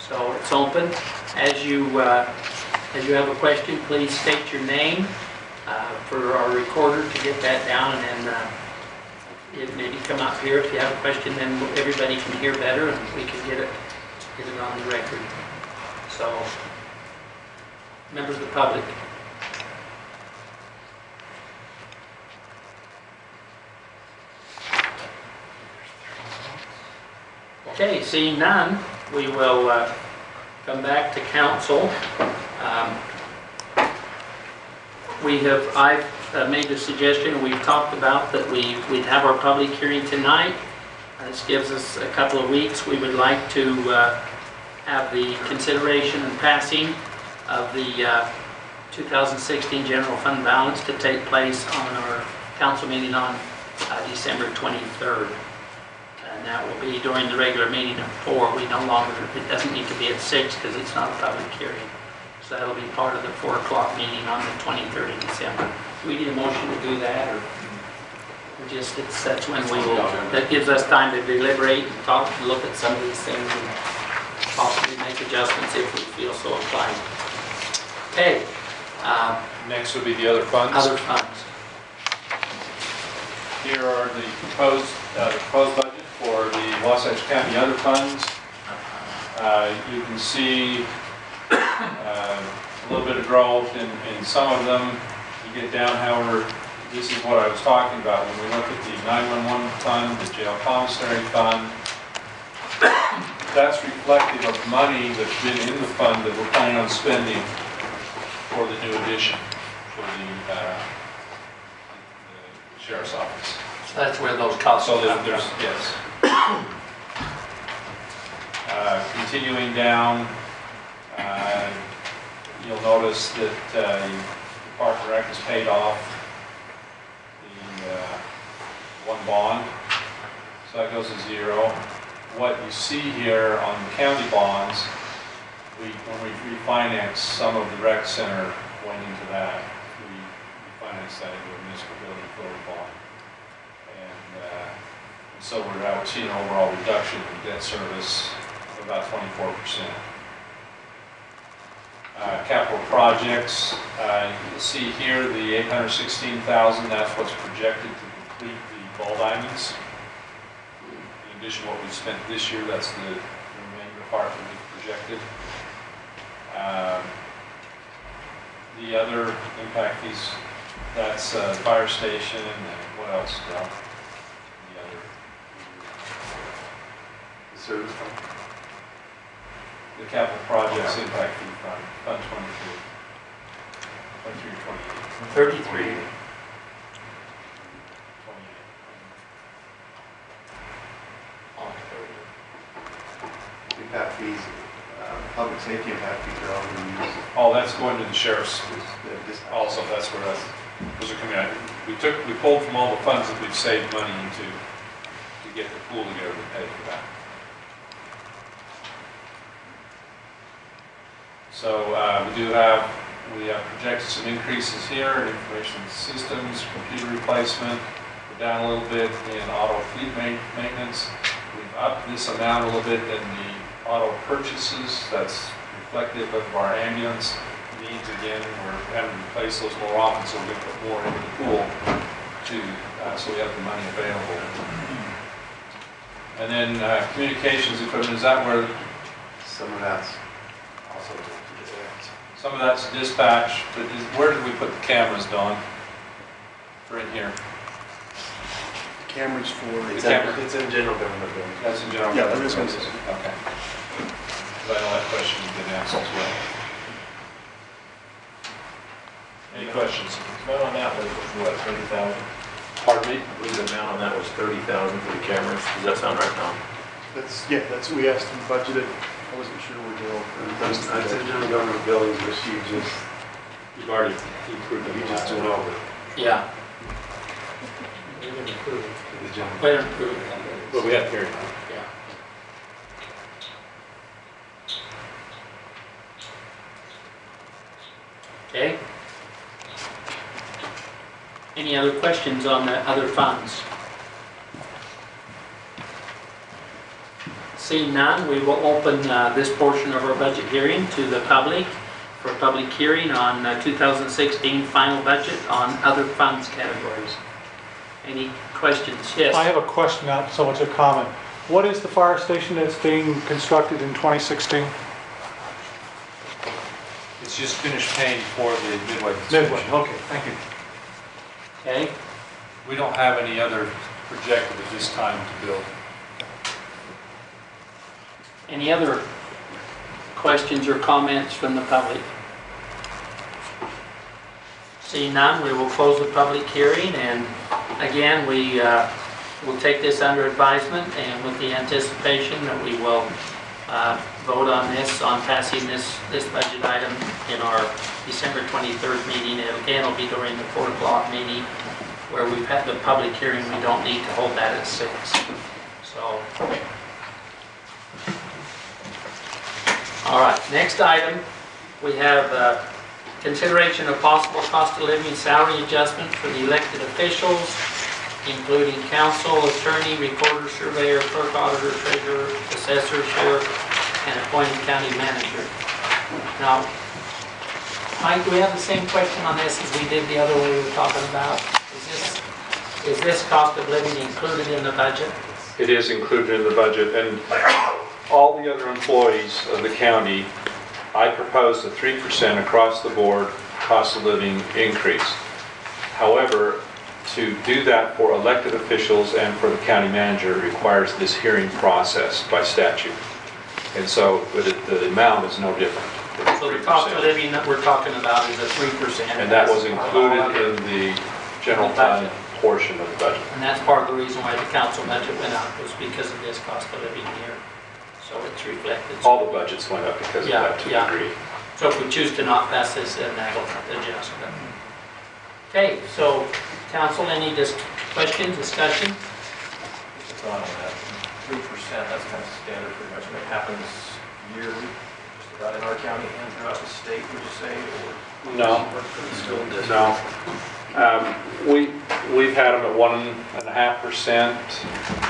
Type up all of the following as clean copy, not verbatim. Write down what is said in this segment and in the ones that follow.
So it's open. As you have a question, please state your name for our recorder to get that down, and then maybe come up here if you have a question, then everybody can hear better and we can get it on the record. So, members of the public. Okay, seeing none, we will come back to council. I've made the suggestion, and we've talked about that we'd have our public hearing tonight. This gives us a couple of weeks. We would like to have the consideration and passing of the 2016 general fund balance to take place on our council meeting on December 23rd. And that will be during the regular meeting at 4. It doesn't need to be at 6 because it's not a public hearing. So that'll be part of the 4 o'clock meeting on the 23rd of December. Do we need a motion to do that, or that's when we will, that gives us time to deliberate and talk and look at some of these things and possibly make adjustments if we feel so inclined. Okay. Next would be the other funds. Other funds. Here are the proposed budget for the Wasatch County other funds. You can see a little bit of growth in some of them. You get down, however, this is what I was talking about when we look at the 911 fund, the jail commissary fund. That's reflective of money that's been in the fund that we're planning on spending for the new addition for the sheriff's office. So that's where those costs So come there's, from. yes. Continuing down, you'll notice that the Park and Rec has paid off the one bond, so that goes to 0. What you see here on the county bonds, when we refinance some of the rec center going into that, we refinance that into a municipal building floating bond. And so we're seeing an overall reduction in debt service of about 24%. Capital projects, you can see here the $816,000, that's what's projected to complete the ball diamonds. In addition to what we spent this year, that's the remainder part that we've projected. The other impact fees, that's fire station, and what else? The other. The service fund. The capital projects impact fee fund, Fund 23. 23 or 28. 33. 28. Impact fees, public safety impact fees are all being used. Oh, that's going to the sheriff's. Also, that's where those are coming out. We pulled from all the funds that we've saved money into to get the pool together to pay for that. So we have projected some increases here in information systems, computer replacement. We're down a little bit in auto fleet maintenance. We've upped this amount a little bit in the auto purchases. That's reflective of our ambulance needs. Again, we're having to replace those more often, so we're going to put more into the pool so we have the money available. And then communications equipment, is that where? Some of that's also Some of that's dispatch, but where did we put the cameras, Dawn? Right in here. cameras for. It's in general government buildings. That's in general. Yeah, there is one. Okay. Because I know that question has been asked as well. Any questions? The amount on that was what, 30,000? Pardon me? I believe the amount on that was 30,000 for the cameras. Does that sound right now? That's what we asked and budgeted. I wasn't sure where Dale. That's in general government buildings, which you've already approved. You just do it over. Yeah. The general. Better improve. But we have period. Yeah. Okay. Any other questions on the other funds? Seeing none, we will open this portion of our budget hearing to the public for public hearing on 2016 final budget on other funds categories. Any questions? Yes? I have a question, not so much a comment. What is the fire station that's being constructed in 2016? It's just finished paying for the Midway. Midway, okay, thank you. Okay. We don't have any other projected at this time to build. Any other questions or comments from the public? Seeing none, we will close the public hearing, and again, we will take this under advisement and with the anticipation that we will vote on this, on passing this budget item in our December 23rd meeting. And again, it'll be during the 4 o'clock meeting where we've had the public hearing. We don't need to hold that at 6. So, all right, next item, we have consideration of possible cost of living salary adjustment for the elected officials, including council, attorney, recorder, surveyor, clerk, auditor, treasurer, assessor, sheriff, and appointed county manager. Now, Mike, do we have the same question on this as we did the other one we were talking about? Is this cost of living included in the budget? It is included in the budget, and all the other employees of the county, I proposed a 3% across the board cost of living increase. However, to do that for elected officials and for the county manager requires this hearing process by statute. And so the amount is no different. It's So the 3%. cost of living that we're talking about is a 3%. And that was included in the general fund portion of the budget. And that's part of the reason why the council budget went up, was because of this cost of living here. So it's reflected. All the budgets went up because of that to a degree. So if we choose to not pass this, then that'll adjust. Okay, so council, any questions, discussion? Just a thought on that. 3%, that's kind of standard pretty much. And it happens yearly, just about in our county and throughout the state, would you say? Or No. still in district? No. We've had them at 1.5%.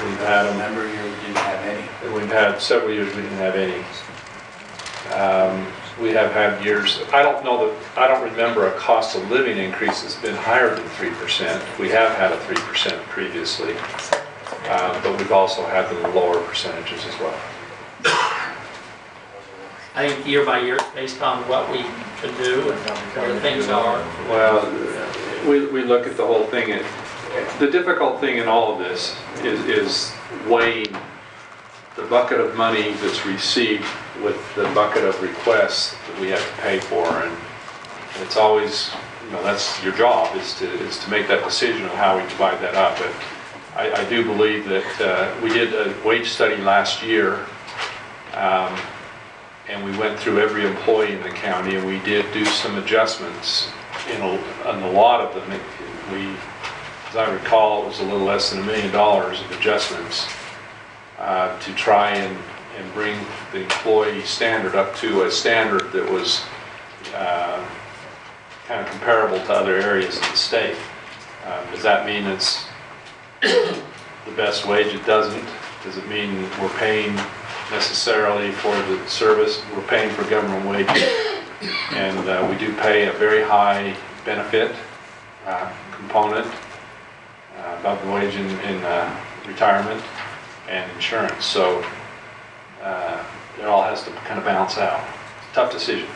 We've had them. Remember year we didn't have any. We've had several years we didn't have any. We have had years, I don't remember a cost of living increase that's been higher than 3%. We have had a 3% previously, but we've also had them lower percentages as well. I think year by year, based on what we can do and where things are. Well, we look at the whole thing, and the difficult thing in all of this is weighing the bucket of money that's received with the bucket of requests that we have to pay for, and it's always, that's your job, is to make that decision of how we divide that up. But I do believe that we did a wage study last year, and we went through every employee in the county, and we did do some adjustments in a lot of them. As I recall, it was a little less than $1 million of adjustments to try and bring the employee standard up to a standard that was kind of comparable to other areas of the state. Does that mean it's the best wage? It doesn't. Does it mean we're paying necessarily for the service? We're paying for government wages, and we do pay a very high benefit component above the wage in retirement and insurance. So it all has to kind of balance out. It's a tough decision.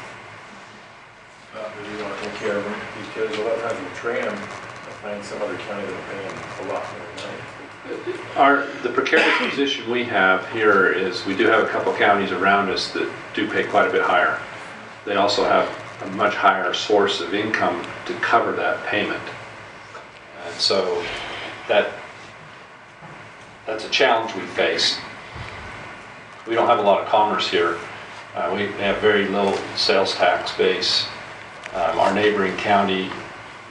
But you want to take care of them because a lot of times you train them, I find some other county that are paying a lot more money. The precarious position we have here is we do have a couple counties around us that do pay quite a bit higher. They also have a much higher source of income to cover that payment. And so that's a challenge we face. We don't have a lot of commerce here. We have very little sales tax base. Our neighboring county,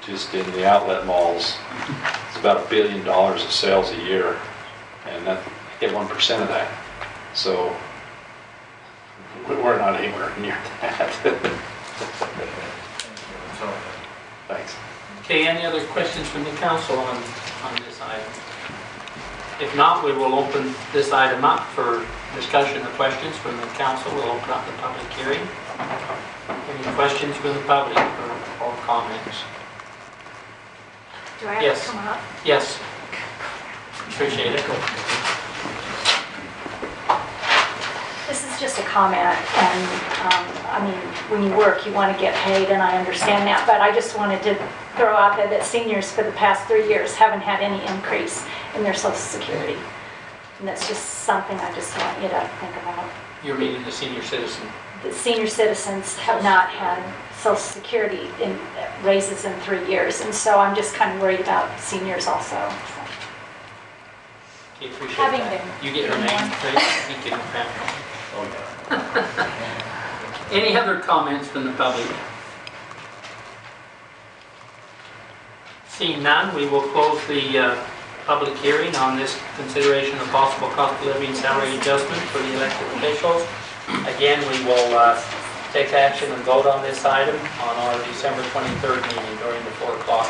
just in the outlet malls, it's about $1 billion of sales a year, and I get 1% of that. So we're not anywhere near that. Thanks. Okay, any other questions from the council on this item? If not, we will open this item up for discussion or questions from the council, we'll open up the public hearing. Any questions from the public or comments? Do I have Yes. to come up? Yes. Appreciate it. This is just a comment, and I mean, when you work, you want to get paid, and I understand that, but I just wanted to throw out there that seniors for the past 3 years haven't had any increase in their Social Security. And that's just something I just want you to think about. You're meeting the senior citizen. The senior citizens have not had Social Security raises in 3 years, and so I'm just kind of worried about seniors also. So. Okay, appreciate Having that. been You get her getting name, one. please? Thank you, ma'am. Any other comments from the public? Seeing none, we will close the public hearing on this consideration of possible cost of living salary adjustment for the elected officials. Again, we will take action and vote on this item on our December 23rd meeting during the 4 o'clock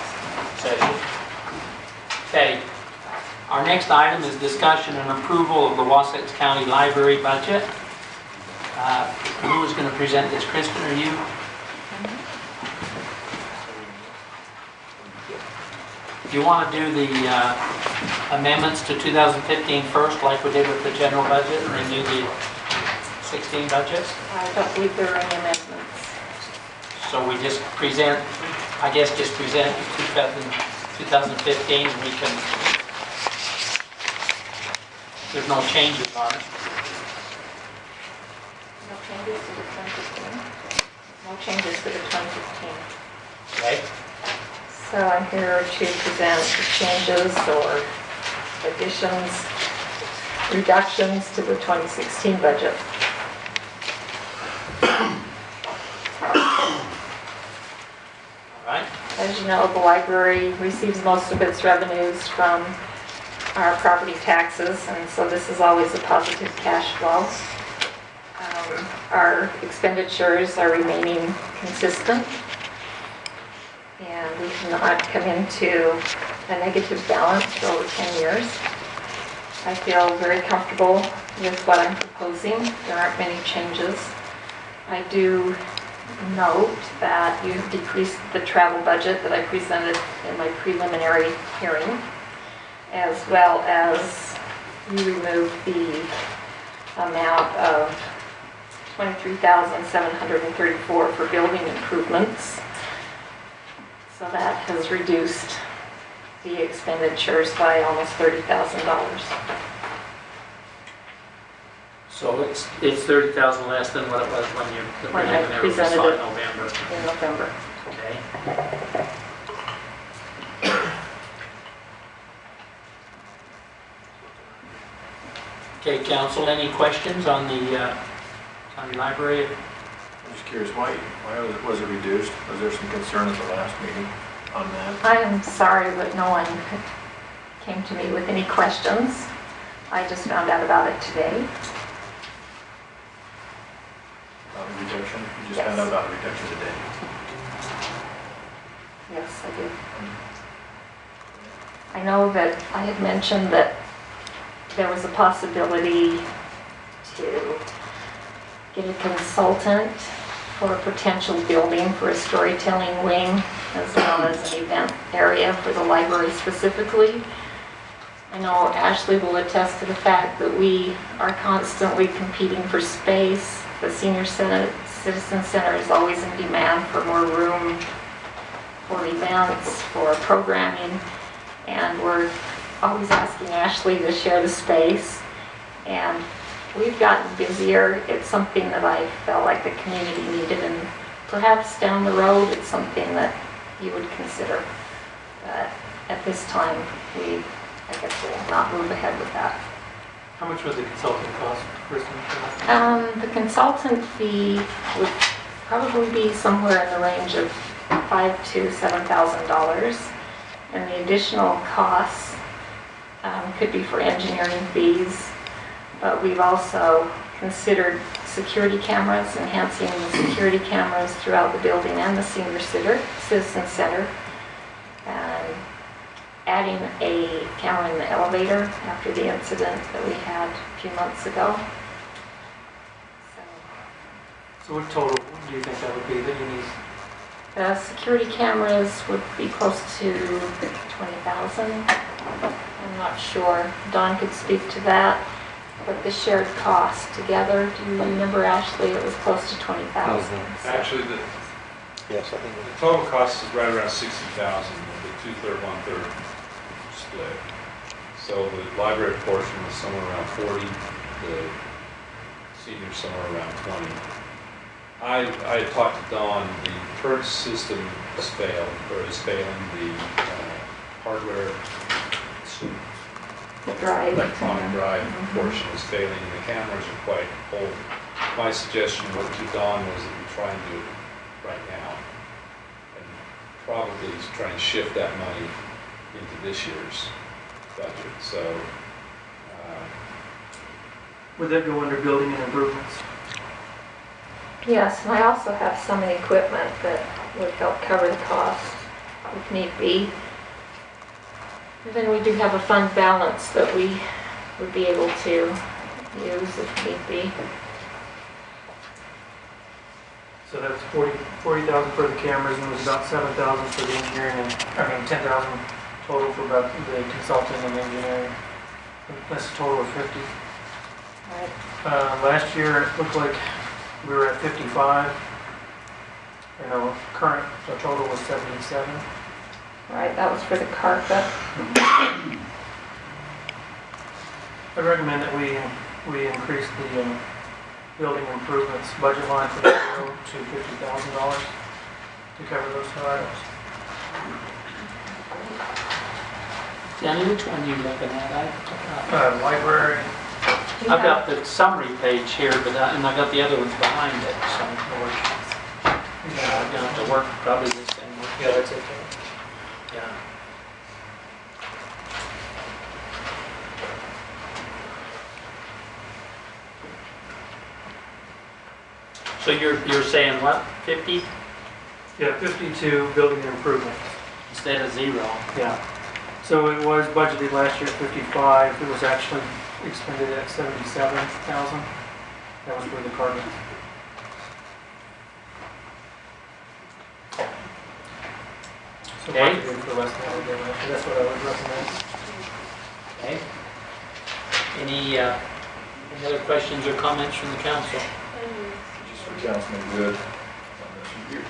session. Okay, our next item is discussion and approval of the Wasatch County Library budget. Who is going to present this? Kristen, or you? Do you want to do the amendments to 2015 first, like we did with the general budget, and then do the 16 budget? I don't believe there are any amendments. So we just present, I guess just present 2015, and we can, there's no changes on it. No changes to the 2015? No changes to the 2015. Okay? So I'm here to present the changes or additions, reductions to the 2016 budget. All right. As you know, the library receives most of its revenues from our property taxes, and so this is always a positive cash flow. Our expenditures are remaining consistent, and we have not come into a negative balance for over 10 years. I feel very comfortable with what I'm proposing. There aren't many changes. I do note that you have decreased the travel budget that I presented in my preliminary hearing, as well as you removed the amount of $23,734 for building improvements. So that has reduced the expenditures by almost $30,000. So it's 30,000 less than what it was when you the When I preliminary was presented on it. November. In November. Okay. Okay, council, any questions on the county library? I'm just curious, why was it reduced? Was there some concern at the last meeting on that? I am sorry, but no one came to me with any questions. I just found out about it today. About the reduction? You just Yes. found out about the reduction today? Yes, I did. I know that I had mentioned that there was a possibility to get a consultant for a potential building for a storytelling wing, as well as an event area for the library specifically. I know Ashley will attest to the fact that we are constantly competing for space. The Senior Citizen Center is always in demand for more room, for events, for programming, and we're always asking Ashley to share the space. And we've gotten busier. It's something that I felt like the community needed, and perhaps down the road it's something that you would consider. But at this time, I guess we'll not move ahead with that. How much was the consulting cost, Kristen? The consultant fee would probably be somewhere in the range of $5,000 to $7,000, and the additional costs could be for engineering fees, but we've also considered security cameras, enhancing the security cameras throughout the building and the Senior Citizen Center, and adding a camera in the elevator after the incident that we had a few months ago. So what total do you think that would be that you need? Security cameras would be close to 20,000. I'm not sure. Don could speak to that. But the shared cost together, do you remember, Ashley? It was close to 20,000. Actually, the Yes, I think the total cost is right around 60,000, with the 2/3, 1/3 split. So the library portion was somewhere around 40, the senior somewhere around 20. I had talked to Don, the current system has failed, or is failing, the hardware, The drive. electronic drive portion is failing, and the cameras are quite old. My suggestion to Don was that we try and do it right now, and probably try and shift that money into this year's budget, so. Would that go under building and improvements? Yes, and I also have some equipment that would help cover the cost if need be. And then we do have a fund balance that we would be able to use if need be. So that's 40,000 for the cameras, and it was about 7,000 for the engineering, and, 10,000 total for about the consulting and engineering. That's a total of 50. Right. Last year, it looked like we were at 55. And our current, the total was 77. Right, that was for the carpet. I recommend that we increase the building improvements budget line for the road to $50,000 to cover those two items. Danny, which one are you looking at? Library, I've got the summary page here, but and I got the other ones behind it, so I'm gonna have to work probably the same way. yeah, that's it. Yeah. So you're saying what, 50 Yeah, 52 building improvements. instead of 0? Yeah. So it was budgeted last year at 55. It was actually expended at 77,000. That was for the carpet. So Okay. budgeted for less than that again last year. That's what I would recommend. Okay. Any other questions or comments from the council? Just for Councilman Good,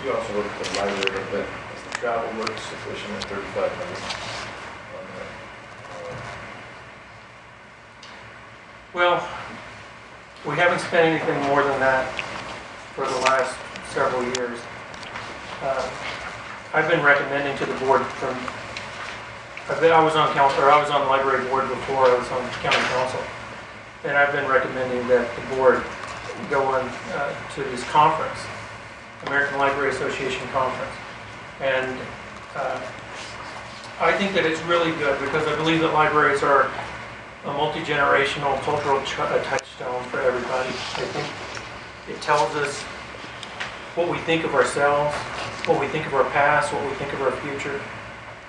you also look at the library a little bit. Is the travel work sufficient at 3,500? Well, we haven't spent anything more than that for the last several years. I've been recommending to the board I was on council, or I was on the library board before I was on county council, and I've been recommending that the board go on to this conference, American Library Association conference, and I think that it's really good because I believe that libraries are a multi-generational cultural touchstone for everybody. I think it tells us what we think of ourselves, what we think of our past, what we think of our future.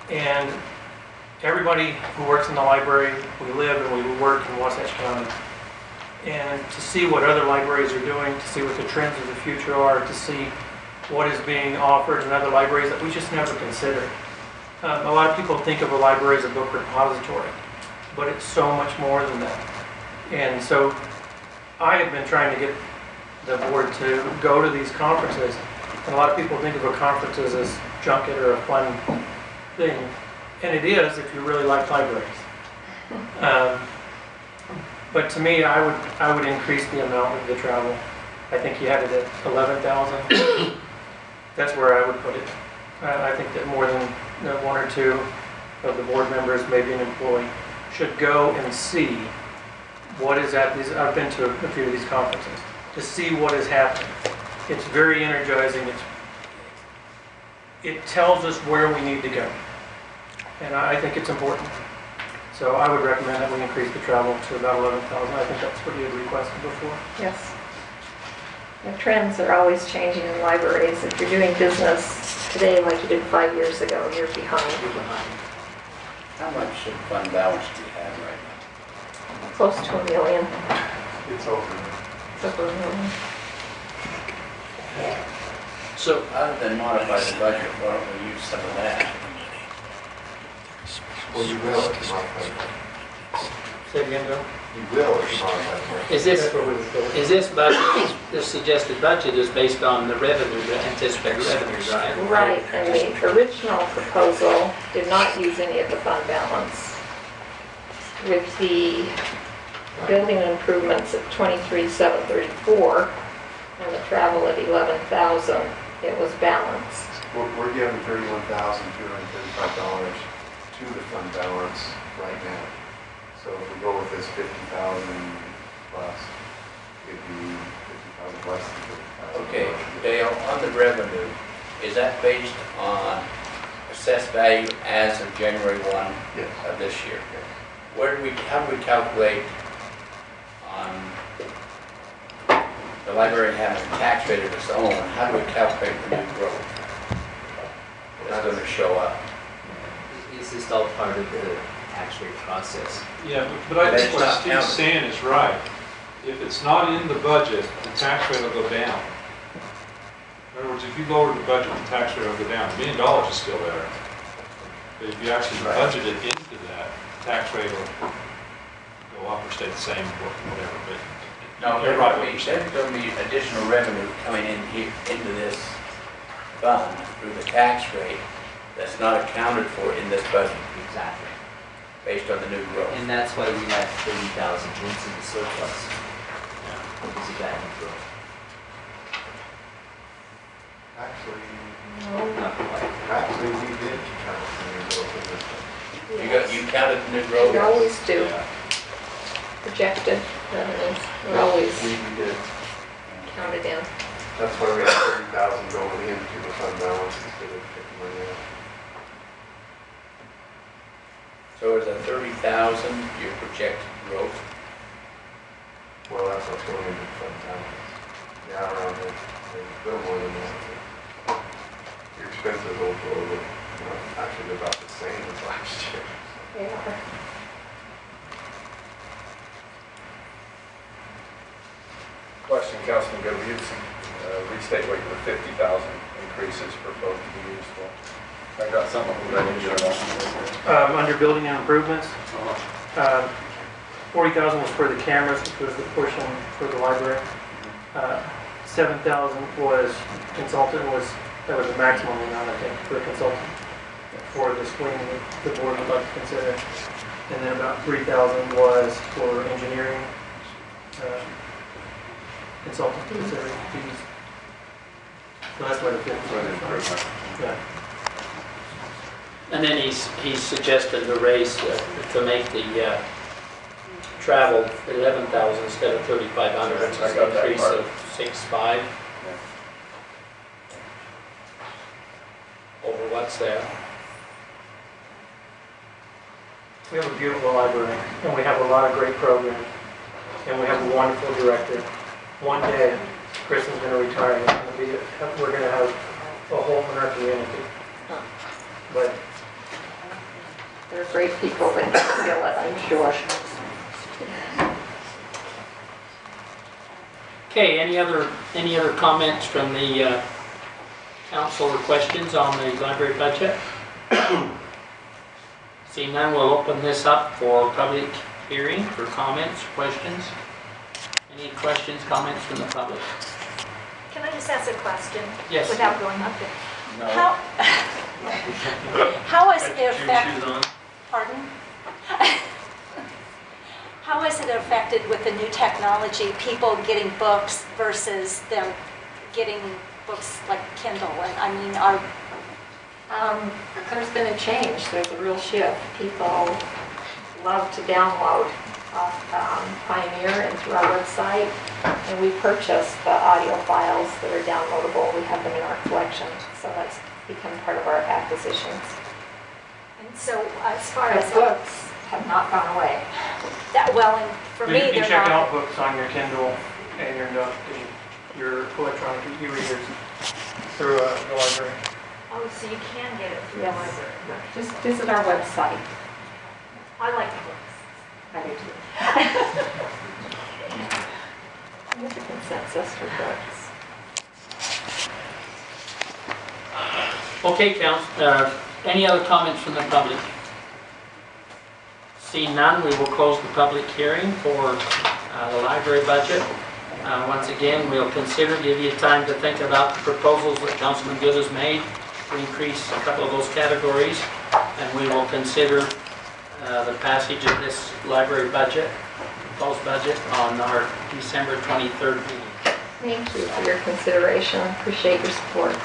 And everybody who works in the library, we live and we work in Wasatch County. And to see what other libraries are doing, to see what the trends of the future are, to see what is being offered in other libraries that we just never considered. A lot of people think of a library as a book repository, but it's so much more than that. And so I have been trying to get the board to go to these conferences. And a lot of people think of a conference as a junket or a fun thing. And it is if you really like libraries. But to me, I would increase the amount of the travel. I think you had it at 11,000. That's where I would put it. I think that more than one or two of the board members, maybe an employee, should go and see what is at these. I've been to a few of these conferences to see what is happening. It's very energizing. It tells us where we need to go, and I think it's important. So I would recommend that we increase the travel to about 11,000. I think that's what you had requested before. Yes. The trends are always changing in libraries. If you're doing business today like you did 5 years ago, you're behind. How much fund balance do you have right now? Close to $1 million. It's over. It's over $1 million. So, Other than modify the budget, why don't we use some of that? Well, you will if you modify it. Say again, Bill? You will if you modify it. is this budget, this suggested budget is based on the revenue, the anticipated revenues, right? Right, and the original proposal did not use any of the fund balance. With the building improvements at 23,734 and the travel at 11,000, it was balanced. We're giving $31,235 to the fund balance right now. So if we go with this 50,000 plus, it'd be 50,000 less than 50,000. Okay, Dale, on the revenue, is that based on assessed value as of January 1 Yes. of this year? Yes. How do we calculate on the library having a tax rate of its own? How do we calculate the new growth that's going to show up? Is this all part of the tax rate process? Yeah, but I think what That's not Steve's counted. saying is right. If it's not in the budget, the tax rate will go down. In other words, if you lower the budget, the tax rate will go down. $1 million is still there. But if you actually budget it into that, the tax rate will go up or stay the same, whatever. But No, you're right what you're saying. there's going to be additional revenue coming in here, into this fund through the tax rate that's not accounted for in this budget Exactly. based on the new growth. And that's why we have 30,000 into the surplus. Because of that new growth. Actually, Not quite. we did count the new growth in this one. You counted the new growth? We always do, Yeah. projected revenues, we always We did. counted in. That's why we have 30,000 going into the fund balance instead of 50 money out. So is a 30,000 your projected growth? Well, that's what's going into the fund balance. Yeah, around there, maybe a little more than that. but Your expenses will go over, actually about the same as last year. They are. Question, Councilman Goode, you restate what your 50,000 increases proposed to be used for. I got something that I need to know. Under building and improvements, 40,000 was for the cameras, which was the portion for the library. 7,000 was consultant, that was the maximum amount, I think, for a consultant for this wing that the board would like to consider. And then about 3,000 was for engineering consultant considering fees. So that's why the 50 For the improvement. Yeah. And then he's suggested the raise to make the travel 11,000 instead of 3,500, which is I an got that increase part. of 6.5 over what's there. We have a beautiful library, and we have a lot of great programs, and we have a wonderful director. One day, Chris is going to retire, and we're going to have a hole in our community. But They're great people that can feel it, I'm sure. Okay, any other comments from the council or questions on the library budget? Seeing none, we'll open this up for public hearing for comments, questions. Any questions, comments from the public? Can I just ask a question? Yes. Without going up there? No. How is it affected, pardon? How is it affected with the new technology, people getting books versus them getting books like Kindle? And I mean, There's been a change, there's a real shift. People love to download off Pioneer and through our website, and we purchase the audio files that are downloadable. We have them in our collection, so that's become part of our acquisitions. and so as far Our as books have not gone away. that, well, and for you me, can they're check not. out books on your Kindle and your electronic e-readers through the library. Oh, so you can get it through the Yes. library. Just visit our website. I like the books. I do too. There's a consensus for books. Okay, any other comments from the public? Seeing none, we will close the public hearing for the library budget. Once again, we'll give you time to think about the proposals that Councilman Good has made to increase a couple of those categories, and we will consider the passage of this library budget, proposed budget, on our December 23rd meeting. Thank you for your consideration. Appreciate your support.